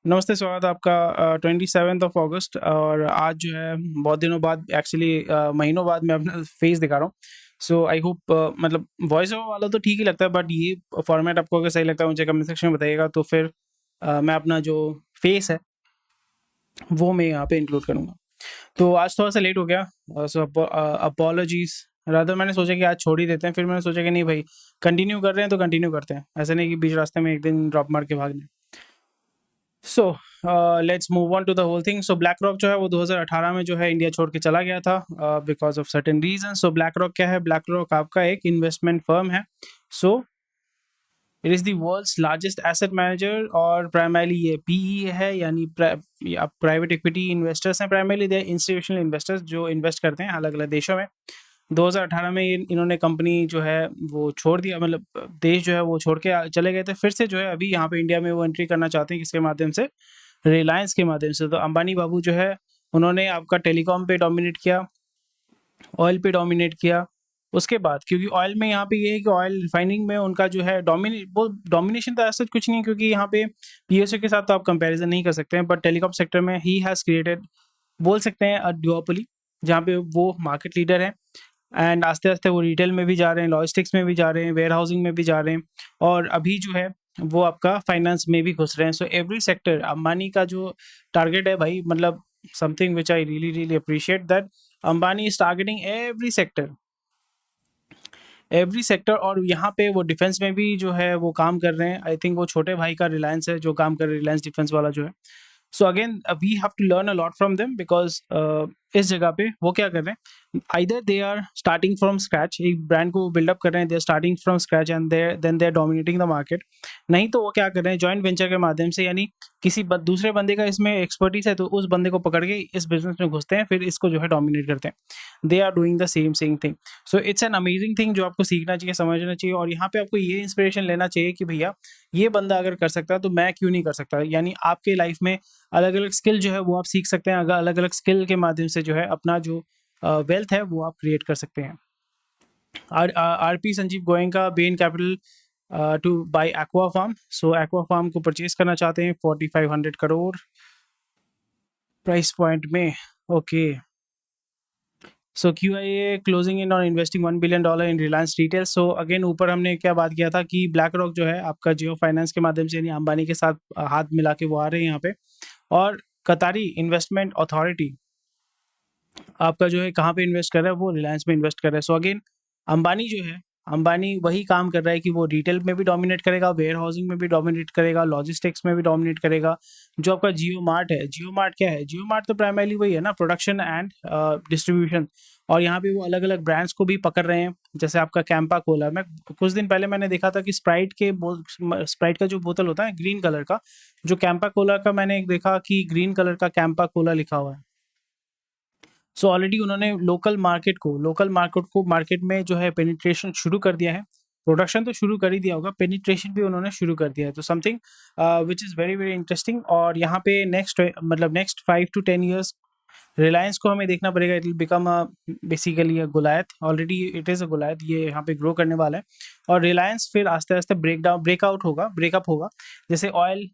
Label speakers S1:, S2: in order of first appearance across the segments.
S1: नमस्ते, स्वागत है आपका 27 अगस्त। और आज जो है बहुत दिनों बाद एक्चुअली महीनों बाद मैं अपना फेस दिखा रहा हूँ। सो आई होप मतलब वॉइस ओवर वाला तो ठीक ही लगता है, बट ये फॉर्मेट आपको अगर सही लगता है मुझे कमेंट सेक्शन में बताइएगा, तो फिर मैं अपना जो फेस है वो मैं यहाँ पे इंक्लूड करूँगा। तो आज थोड़ा सा लेट हो गया, सो अपॉलॉजीज। रादर मैंने सोचा कि आज छोड़ ही देते हैं, फिर मैंने सोचा कि नहीं भाई, कंटिन्यू कर रहे हैं तो कंटिन्यू करते हैं, ऐसा नहीं कि बीच रास्ते में एक दिन ड्रॉप मार के भाग लें। So let's move on to the whole thing. So BlackRock जो है वो 2018 में जो है इंडिया छोड़ के चला गया था because of certain reason. So BlackRock क्या है? ब्लैक रॉक आपका एक इन्वेस्टमेंट फर्म है। So it is the world's largest asset manager, और प्राइमरली ये पीई है, यानी प्राइवेट इक्विटी इन्वेस्टर्स हैं। प्राइमरली दे इंस्टीट्यूशनल इन्वेस्टर्स जो इन्वेस्ट करते हैं अलग अलग देशों में। 2018 में इन्होंने कंपनी जो है वो छोड़ दिया, मतलब देश जो है वो छोड़ के चले गए थे। फिर से जो है अभी यहाँ पे इंडिया में वो एंट्री करना चाहते हैं, किसके माध्यम से? रिलायंस के माध्यम से। तो अंबानी बाबू जो है उन्होंने आपका टेलीकॉम पे डोमिनेट किया, ऑयल पे डोमिनेट किया। उसके बाद क्योंकि ऑयल में यहाँ पे ये है कि ऑयल रिफाइनिंग में उनका जो है डोमिनेशन तो ऐसा कुछ नहीं है, क्योंकि यहाँ पे पीएसयू के साथ तो आप कंपैरिजन नहीं कर सकते हैं, बट टेलीकॉम सेक्टर में ही हैज़ क्रिएटेड, बोल सकते हैं, अ डुओपोली, जहाँ पे वो मार्केट लीडर है। एंड आस्ते-आस्ते वो रिटेल में भी जा रहे हैं, लॉजिस्टिक्स में भी जा रहे हैं, वेयर हाउसिंग में भी जा रहे हैं, और अभी जो है वो आपका फाइनेंस में भी घुस रहे हैं। सो एवरी सेक्टर अंबानी का जो टारगेट है भाई, मतलब something which I really really appreciate that Ambani is targeting every sector. और यहाँ पे वो डिफेंस में भी जो है वो काम कर रहे हैं। आई थिंक वो छोटे भाई का रिलायंस है जो काम कर रहे हैं, रिलायंस डिफेंस वाला जो है। So again we have to learn a lot from them, because इस जगह पे वो क्या कर रहे हैं, either they are starting from scratch, एक ब्रांड को बिल्डअप कर रहे हैं, they are starting from scratch and then they are dominating the market. नहीं तो वो क्या कर रहे हैं, जॉइंट वेंचर के माध्यम से, यानी किसी दूसरे बंदे का इसमें एक्सपर्टीज है तो उस बंदे को पकड़ के इस बिजनेस में घुसते हैं, फिर इसको जो है डोमिनेट करते हैं। They are doing the same thing. So it's an amazing thing जो आपको सीखना चाहिए, समझना चाहिए, और यहाँ पे आपको ये इंस्पिरेशन लेना चाहिए कि भैया ये बंदा अगर कर सकता है तो मैं क्यों नहीं कर सकता। यानी आपके लाइफ में अलग अलग स्किल जो है वो आप सीख सकते हैं, अगर अलग अलग स्किल के माध्यम से जो है अपना जो वेल्थ है वो आप क्रिएट कर सकते हैं। RP Sanjiv Goenka Bain Capital to buy Aqua Farm. So Aqua Farm को परचेज करना चाहते हैं 4500 करोड़ प्राइस पॉइंट में। Okay, so QIA closing in और investing $1 billion in Reliance Retail. So again ऊपर हमने क्या बात किया था कि ब्लैक रॉक जो है आपका जियो फाइनेंस के माध्यम से, यानी अंबानी के साथ हाथ मिला के वो आ रहे हैं यहाँ पे। और कतारी इन्वेस्टमेंट अथॉरिटी आपका जो है कहाँ पे इन्वेस्ट कर रहा है, वो रिलायंस में इन्वेस्ट कर रहा है। सो अगेन अंबानी जो है, अंबानी वही काम कर रहा है कि वो रिटेल में भी डोमिनेट करेगा, वेयर हाउसिंग में भी डोमिनेट करेगा, लॉजिस्टिक्स में भी डोमिनेट करेगा। जो आपका जियो मार्ट है, जियो मार्ट क्या है? जियो मार्ट तो प्राइमरली वही है ना, प्रोडक्शन एंड डिस्ट्रीब्यूशन। और यहाँ पे वो अलग अलग ब्रांड्स को भी पकड़ रहे हैं, जैसे आपका कैंपा कोला। मैं कुछ दिन पहले मैंने देखा था कि स्प्राइट का जो बोतल होता है ग्रीन कलर का, जो कैंपा कोला का मैंने एक देखा कि ग्रीन कलर का कैंपा कोला लिखा हुआ है। सो ऑलरेडी उन्होंने मार्केट में जो है पेनिट्रेशन शुरू कर दिया है। प्रोडक्शन तो शुरू कर ही दिया होगा, पेनिट्रेशन भी उन्होंने शुरू कर दिया है। तो something which is very very interesting. और यहाँ पे नेक्स्ट 5 to 10 ईयर्स रिलायंस को हमें देखना पड़ेगा। It will become basically a Goliath, already it is a Goliath, ये यहाँ पे ग्रो करने वाला है। और रिलायंस फिर आस्ते आस्ते ब्रेकअप होगा। जैसे ऑयल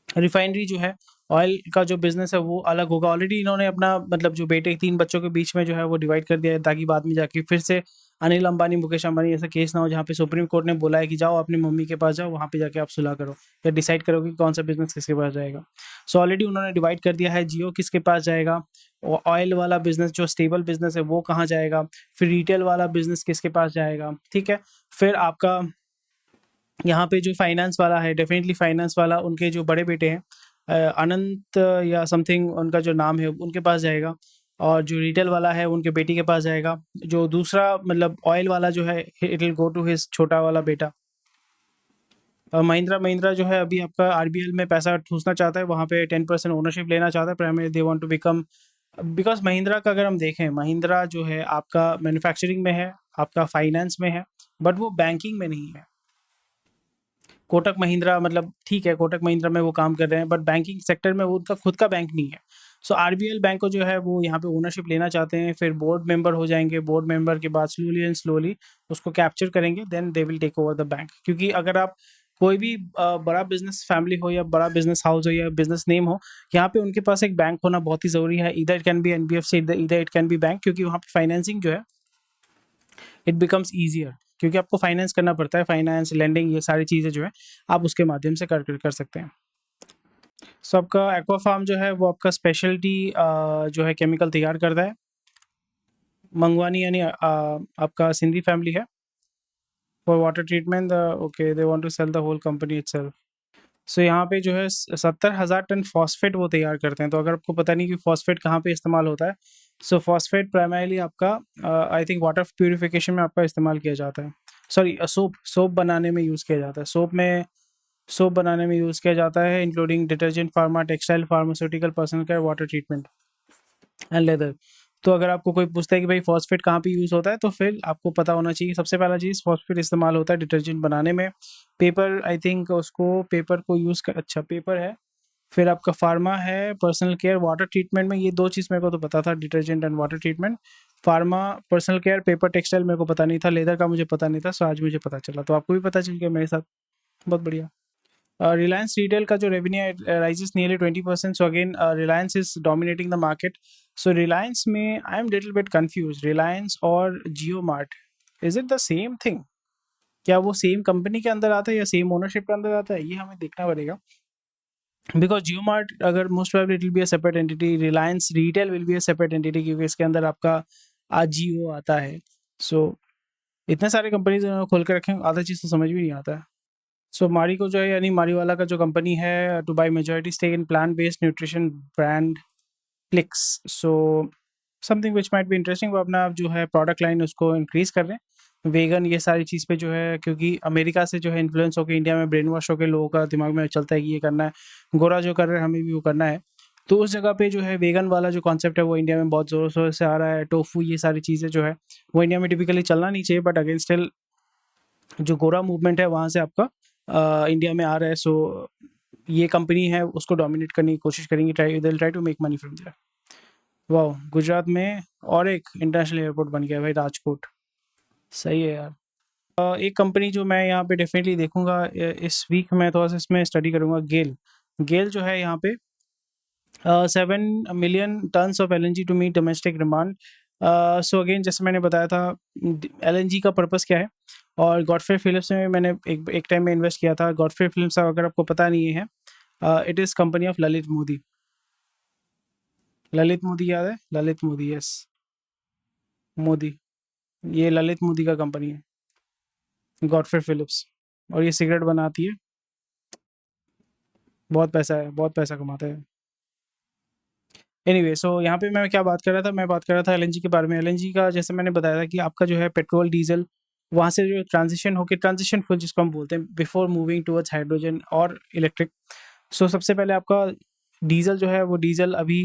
S1: रिफाइनरी जो है, ऑयल का जो बिज़नेस है वो अलग होगा। ऑलरेडी इन्होंने अपना, मतलब जो बेटे 3 बच्चों के बीच में जो है वो डिवाइड कर दिया है, ताकि बाद में जाके फिर से अनिल अंबानी, मुकेश अंबानी ऐसा केस ना हो, जहाँ पे सुप्रीम कोर्ट ने बोला है कि जाओ अपनी मम्मी के पास जाओ, वहाँ पे जाके आप सुलह करो या डिसाइड करो कि कौन सा बिज़नेस किसके पास जाएगा। सो ऑलरेडी उन्होंने डिवाइड कर दिया है, जियो किसके पास जाएगा, ऑयल वाला बिज़नेस जो स्टेबल बिज़नेस है वो कहाँ जाएगा, फिर रिटेल वाला बिज़नेस किसके पास जाएगा, ठीक है? फिर आपका यहाँ पे जो फाइनेंस वाला है, डेफिनेटली फाइनेंस वाला उनके जो बड़े बेटे हैं, अनंत या समथिंग उनका जो नाम है, उनके पास जाएगा। और जो रिटेल वाला है उनके बेटी के पास जाएगा। जो दूसरा मतलब ऑयल वाला जो है, it will go to his छोटा वाला बेटा। महिंद्रा जो है अभी आपका आरबीएल में पैसा ठूसना चाहता है, वहाँ पे 10% ओनरशिप लेना चाहता है। Primary they want to become, because Mahindra का अगर हम देखें, महिंद्रा जो है आपका मैन्युफैक्चरिंग में है, आपका फाइनेंस में है, बट वो बैंकिंग में नहीं है। कोटक महिंद्रा, मतलब ठीक है, कोटक महिंद्रा में वो काम कर रहे हैं, बट बैंकिंग सेक्टर में वो उनका खुद का बैंक नहीं है। सो आरबीएल बैंक को जो है वो यहाँ पे ओनरशिप लेना चाहते हैं, फिर बोर्ड मेंबर हो जाएंगे। बोर्ड मेंबर के बाद स्लोली एंड स्लोली उसको कैप्चर करेंगे, then they will take over the bank. क्योंकि अगर आप कोई भी बड़ा बिजनेस फैमिली हो या बड़ा बिजनेस हाउस हो या बिजनेस नेम हो, यहाँ पे उनके पास एक बैंक होना बहुत ही ज़रूरी है। इधर इट कैन बी एनबीएफसी, इधर इट कैन बी बैंक, क्योंकि वहाँ पे फाइनेंसिंग जो है इट बिकम्स ईजियर, क्योंकि आपको फाइनेंस करना पड़ता है। फाइनेंस, लेंडिंग, ये सारी चीज़ें जो है आप उसके माध्यम से कर सकते हैं। सो आपका एक्वा फार्म जो है वो आपका स्पेशलिटी जो है केमिकल तैयार करता है। मंगवानी यानी आपका सिंधी फैमिली है। For water treatment okay, they want to sell the whole company itself. So यहाँ पे जो है 70,000 टन फॉस्फेट वो तैयार करते हैं। तो अगर आपको पता नहीं कि फॉस्फेट कहाँ पे इस्तेमाल होता है, सो फॉस्फेट प्राइमरीली आपका आई थिंक वाटर प्यूरिफिकेशन में आपका इस्तेमाल किया जाता है। सॉरी, सोप बनाने में यूज़ किया जाता है। सोप बनाने में यूज़ किया जाता है, including detergent, pharma, textile, pharmaceutical, personal care, water treatment and leather. तो अगर आपको कोई पूछता है कि भाई फॉस्फेट कहाँ पे यूज़ होता है, तो फिर आपको पता होना चाहिए सबसे पहला चीज़, फॉस्फेट इस्तेमाल होता है डिटर्जेंट बनाने में। पेपर, आई थिंक उसको पेपर को यूज़ कर, अच्छा पेपर है। फिर आपका फार्मा है, पर्सनल केयर, वाटर ट्रीटमेंट में। ये 2 चीज़ मेरे को तो पता था, detergent and water treatment. Pharma, personal care, paper, textile मेरे को पता नहीं था, लेदर का मुझे पता नहीं था, सो आज मुझे पता चला। तो आपको भी पता चल गया मेरे साथ, बहुत बढ़िया। रिलायंस रिटेल का जो revenue rises nearly 20%, so again Reliance is dominating the market. So Reliance में I am little bit confuse, Reliance और Jio Mart, is it the same thing? क्या वो सेम कंपनी के अंदर आता है या सेम ओनरशिप के अंदर आता है, ये हमें देखना पड़ेगा। बिकॉज जियो मार्ट अगर most probably it will be a separate entity, Reliance retail will be a separate entity, क्योंकि इसके अंदर आपका आज जियो आता है। सो इतने सारे कंपनीज खोल के रखें, आधा चीज़ तो समझ भी नहीं आता है। सो मारी को जो है, यानी मारीवाला का जो कंपनी है, to buy majority stake in plant based nutrition brand Plix. So something which might be interesting, वो अपना जो है प्रोडक्ट लाइन उसको इंक्रीज़ कर रहे हैं। वेगन, ये सारी चीज़ पे जो है, क्योंकि अमेरिका से जो है इन्फ्लुएंस होकर इंडिया में ब्रेन वॉश होकर लोगों का दिमाग में चलता है कि ये करना है, गोरा जो कर रहे हैं हमें भी वो करना है। तो उस जगह पे जो है वेगन वाला जो कॉन्सेप्ट है वो इंडिया में बहुत ज़ोर शोर से आ रहा है। टोफू, ये सारी चीज़ें जो है वो इंडिया में टिपिकली चलना नहीं चाहिए, बट अगेन स्टिल जो गोरा मूवमेंट है वहाँ से आपका इंडिया में आ रहा है। सो ये कंपनी है उसको डोमिनेट करने की कोशिश करेंगी, try to make money from there. वाह, गुजरात में और एक इंटरनेशनल एयरपोर्ट बन गया भाई, राजकोट। सही है यार। एक कंपनी जो मैं यहाँ पे डेफिनेटली देखूंगा इस वीक में, थोड़ा सा इसमें स्टडी करूंगा, गेल। गेल जो है यहाँ पे 7 million tons of LNG to meet domestic demand. So again जैसे मैंने बताया था, एलएनजी का पर्पस क्या है, और गॉडफ्रे फिलिप्स में मैंने एक टाइम में इन्वेस्ट किया था। गॉडफ्रे फिलिप्स अगर आपको पता नहीं है, it is company of Lalit Modi. Lalit Modi याद है? ललित मोदी, यस, मोदी, ये ललित मोदी का कंपनी है, गॉडफ्रे फिलिप्स, और ये सिगरेट बनाती है। बहुत पैसा है, बहुत पैसा कमाते हैं। एनीवे, सो यहाँ पे मैं क्या बात कर रहा था, मैं बात कर रहा था एलएनजी के बारे में। एलएनजी का जैसे मैंने बताया था कि आपका जो है पेट्रोल, डीजल, वहाँ से जो ट्रांजिशन होकर, ट्रांजिशन फ्यूल जिसको हम बोलते हैं, बिफोर मूविंग टुवर्ड्स हाइड्रोजन और इलेक्ट्रिक। सो सबसे पहले आपका डीजल जो है वो डीजल अभी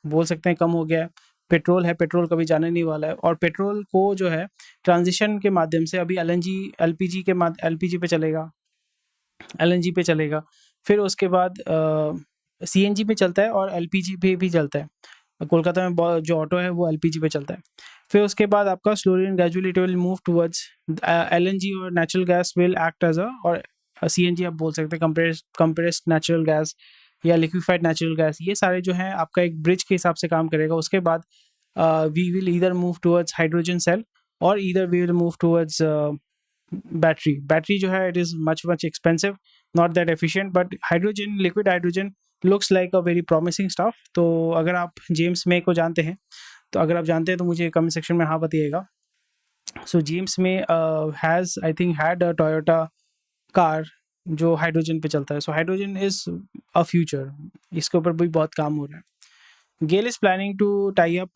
S1: बोल सकते हैं कम हो गया है। पेट्रोल है, पेट्रोल कभी जाने नहीं वाला है, और पेट्रोल को जो है ट्रांजिशन के माध्यम से अभी एलएनजी, एलपीजी पे चलेगा, एलएनजी पे चलेगा। फिर उसके बाद सीएनजी पे चलता है और एलपीजी पे भी चलता है। कोलकाता में जो ऑटो है वो एलपीजी पे चलता है। फिर उसके बाद आपका slowly and gradually it will move towards LNG, और natural gas will act as a, और सीएनजी आप बोल सकते हैं कंप्रेस्ड नेचुरल गैस या लिक्विफाइड नेचुरल गैस। ये सारे जो है आपका एक ब्रिज के हिसाब से काम करेगा। उसके बाद we will either move towards hydrogen cell, और either we will move towards battery जो है it is much expensive, not that efficient, but hydrogen, liquid hydrogen looks like a very promising stuff. तो अगर आप जेम्स मे को जानते हैं, तो अगर आप जानते हैं तो मुझे कमेंट सेक्शन में हाँ बताइएगा। So James May has I think had a Toyota car जो हाइड्रोजन पे चलता है। So hydrogen is a future, इसके ऊपर भी बहुत काम हो रहा है। GAIL is planning to tie up,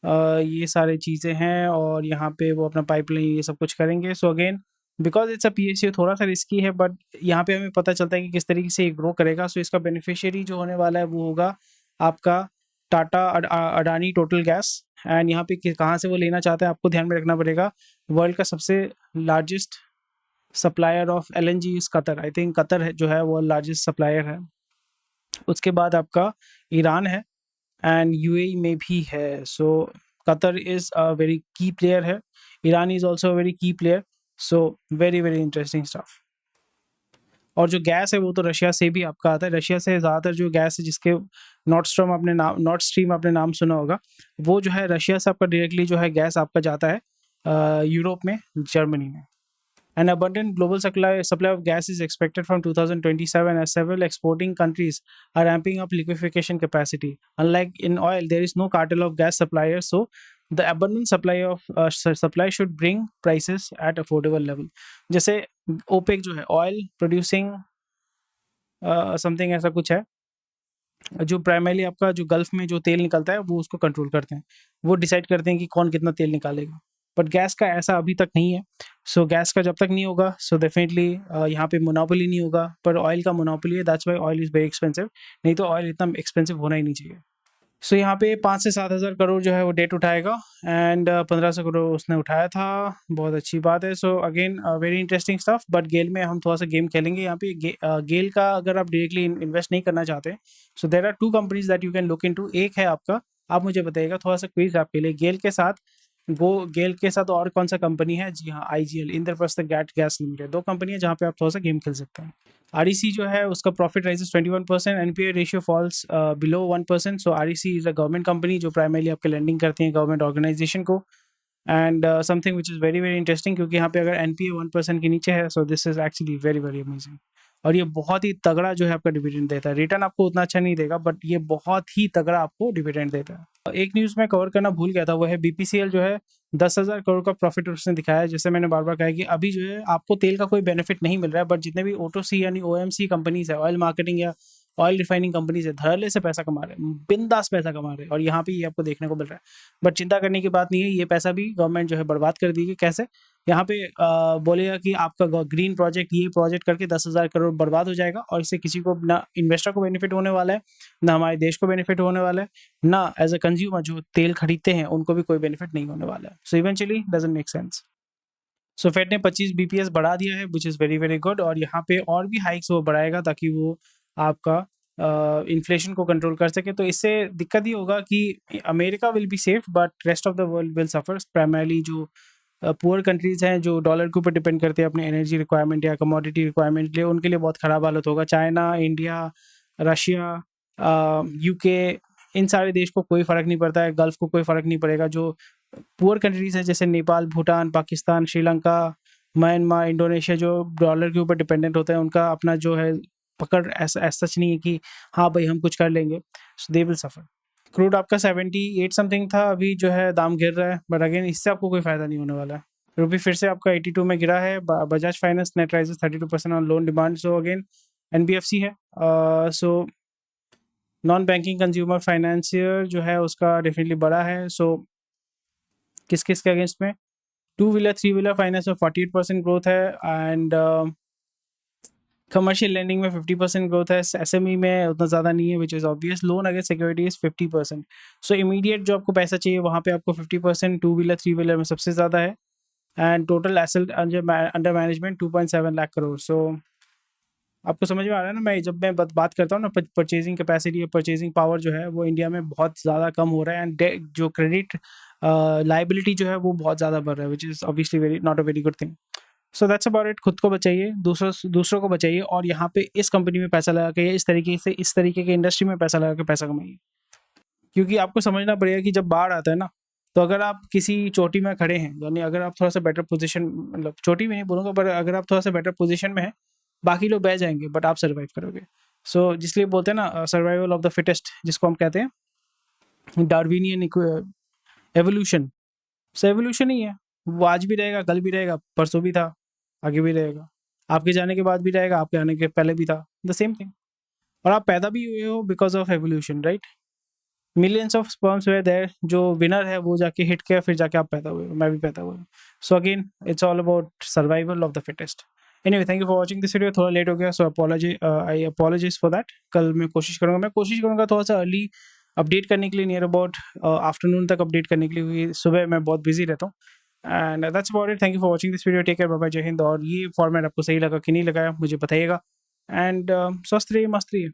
S1: ये सारी चीज़ें हैं, और यहाँ पे वो अपना पाइपलाइन ये सब कुछ करेंगे। So again because it's a PSU, थोड़ा सा रिस्की है, बट यहाँ पे हमें पता चलता है कि किस तरीके से ये ग्रो करेगा। सो इसका बेनिफिशियरी जो होने वाला है वो होगा आपका Tata Adani total gas. And यहाँ पे कहाँ से वो लेना चाहता है आपको ध्यान में रखना पड़ेगा। वर्ल्ड का सबसे largest supplier of LNG is Qatar. I think Qatar है जो है वो लार्जेस्ट सप्लायर है। उसके बाद आपका ईरान है, एंड यूएई में भी है। So Qatar is a very key player है, Iran is also a very key player. So very very interesting stuff. और जो गैस है वो तो रशिया से भी आपका आता है। रशिया से ज़्यादातर जो गैस है जिसके नॉर्थ स्ट्रीम आपने नाम सुना होगा, वो जो है रशिया से आपका डायरेक्टली जो है गैस आपका जाता है यूरोप में, जर्मनी में। An abundant global supply of gas is expected from 2027 as several exporting countries are ramping up liquefaction capacity. Unlike in oil, there is no cartel of gas suppliers, so the abundant supply should bring prices at affordable level. जैसे OPEC जो है, oil producing something ऐसा कुछ है, जो primarily आपका जो gulf में जो तेल निकलता है वो उसको कंट्रोल करते हैं, वो डिसाइड करते हैं कि कौन कितना तेल निकालेगा। बट गैस का ऐसा अभी तक नहीं है। सो गैस का जब तक नहीं होगा, सो डेफिनेटली यहाँ पे मोनोपोली नहीं होगा, पर ऑयल का मोनोपोली है, that's why oil is very expensive. नहीं तो ऑयल इतना एक्सपेंसिव होना ही नहीं चाहिए। सो यहाँ पे 5 से 7 हज़ार करोड़ जो है वो डेट उठाएगा, एंड 1500 करोड़ उसने उठाया था, बहुत अच्छी बात है। So again very interesting stuff. But GAIL में हम थोड़ा सा गेम खेलेंगे यहाँ पे। गेल का अगर आप डायरेक्टली इन्वेस्ट नहीं करना चाहते, so there are 2 companies that you can look into. एक है आपका, आप मुझे बताइएगा, थोड़ा सा क्विज आपके लिए, गेल के साथ और कौन सा कंपनी है? जी हाँ, IGL, Indraprastha gas limited. 2 company है जहाँ पे आप थोड़ा सा गेम खेल सकते हैं। REC जो है उसका profit rises 21%, NPA ratio falls below 1%। So REC is a government company जो प्राइमरली आपके लेंडिंग करती है गवर्नमेंट ऑर्गेनाइजेशन को। And something which is very very interesting, क्योंकि यहाँ पे अगर NPA 1% के नीचे है, so this is actually very very amazing. और ये बहुत ही तगड़ा जो है आपका डिविडेंड देता है। रिटर्न आपको उतना अच्छा नहीं देगा, बट ये बहुत ही तगड़ा आपको डिविडेंड देता है। एक न्यूज़ मैं कवर करना भूल गया था, वो है BPCL जो है 10,000 करोड़ का प्रॉफिट उसने दिखाया है। जैसे मैंने बार बार कहा कि अभी जो है आपको तेल का कोई बेनिफिट नहीं मिल रहा है, बट जितने भी O2C यानी OMC कंपनीज है, ऑयल मार्केटिंग या ऑयल रिफाइनिंग कंपनीज है, धड़ल्ले से पैसा कमा रहे हैं, बिंदास पैसा कमा रहे हैं, और यहाँ पे ये आपको देखने को मिल रहा है। बट चिंता करने की बात नहीं है, ये पैसा भी गवर्नमेंट जो है बर्बाद कर देगी। कैसे? यहाँ पे बोलेगा कि आपका ग्रीन प्रोजेक्ट, ये प्रोजेक्ट करके 10,000 करोड़ बर्बाद हो जाएगा, और इससे किसी को ना इन्वेस्टर को बेनिफिट होने वाला है, ना हमारे देश को बेनिफिट होने वाला है, ना एज अ कंज्यूमर जो तेल खरीदते हैं उनको भी कोई बेनिफिट नहीं होने वाला है। So eventually doesn't make sense. So fed ने 25 BPS बढ़ा दिया है, which is very very good. और यहाँ पे और भी हाइक्स वो बढ़ाएगा ताकि वो आपका इन्फ्लेशन को कंट्रोल कर सके। तो इससे दिक्कत ये होगा कि America will be safe, but rest of the world will suffer. Primarily जो पुअर कंट्रीज हैं जो डॉलर के ऊपर डिपेंड करते हैं अपने एनर्जी रिक्वायरमेंट या कमोडिटी रिक्वायरमेंट के लिए, उनके लिए बहुत ख़राब हालत होगा। चाइना, इंडिया, रशिया, UK, इन सारे देश को कोई फ़र्क नहीं पड़ता है, गल्फ़ को कोई फ़र्क नहीं पड़ेगा। जो पुअर कंट्रीज़ हैं जैसे नेपाल, भूटान, पाकिस्तान, श्रीलंका, म्यांमार, इंडोनेशिया, जो डॉलर के ऊपर डिपेंडेंट होते हैं, उनका अपना जो है पकड़ ऐसा सच नहीं है कि हाँ भाई हम कुछ कर लेंगे। सो दे विल सफ़र। क्रूड आपका 78 समथिंग था, अभी जो है दाम गिर रहा है, बट अगेन इससे आपको कोई फ़ायदा नहीं होने वाला है। रुपी फिर से आपका 82 में गिरा है। Bajaj finance net rises 32% on loan demand. So again NBFC है। So non banking consumer financier जो है उसका डेफिनेटली बड़ा है। सो किस किस के अगेंस्ट में? 2 व्हीलर 3 व्हीलर फाइनेंस में 48% ग्रोथ है, एंड कमर्शियल लेंडिंग में 50% ग्रोथ है। SME में उतना ज़्यादा नहीं है, which is obvious. Loan against securities 50%। So immediate जो आपको पैसा चाहिए वहाँ पे आपको 50% 2 व्हीलर 3 व्हीलर में सबसे ज़्यादा है, and total asset under management 2.7 lakh crore. सो आपको समझ में आ रहा है ना, मैं जब मैं बात करता हूँ ना, परचेजिंग कैपेसिटी या परचेजिंग पावर जो है वो इंडिया में बहुत ज़्यादा कम हो रहा है, एंड जो क्रेडिट लाइबिलिटी जो है वो बहुत ज़्यादा बढ़ रहा है, which is obviously very not a very good thing. So that's about it. खुद को बचाइए, दूसरों को बचाइए, और यहाँ पे इस कंपनी में पैसा लगा के, इस तरीके के इंडस्ट्री में पैसा लगा के पैसा कमाइए। क्योंकि आपको समझना पड़ेगा कि जब बाढ़ आता है ना, तो अगर आप किसी चोटी में खड़े हैं, यानी अगर आप थोड़ा सा बेटर पोजीशन, मतलब चोटी में नहीं बोलूँगा, पर अगर आप थोड़ा सा बेटर पोजीशन में हैं, बाकी लोग बह जाएंगे बट आप सर्वाइव करोगे। सो जिसलिए बोलते हैं ना, सर्वाइवल ऑफ द फिटेस्ट, जिसको हम कहते हैं डार्विनियन एवोल्यूशन। सो एवोल्यूशन ही है, वो आज भी रहेगा, कल भी रहेगा, परसों भी था, आगे भी रहेगा, आपके जाने के बाद भी रहेगा, आपके आने के पहले भी था, द सेम थिंग। और आप पैदा भी हुए हो because of evolution, right? Millions of sperms were there, जो विनर है वो जाके हिट किया, फिर जाके आप पैदा हुए, मैं भी पैदा हुआ। So again it's all about survival of the fittest. Anyway, thank you for watching this video. थोड़ा लेट हो गया, सो आई अपोलोजाइज फॉर दैट। कल मैं कोशिश करूँगा थोड़ा सा अर्ली अपडेट करने के लिए, नियर अबाउट आफ्टरनून तक अपडेट करने के लिए, क्योंकि सुबह मैं बहुत बिजी रहता हूँ। And that's about it. Thank you for watching this video. Take care, bye bye, जय हिंद। और ये फॉर्मेट आपको सही लगा कि नहीं लगा, मुझे बताइएगा। एंड स्वस्थ रहिए, मस्त रहिए।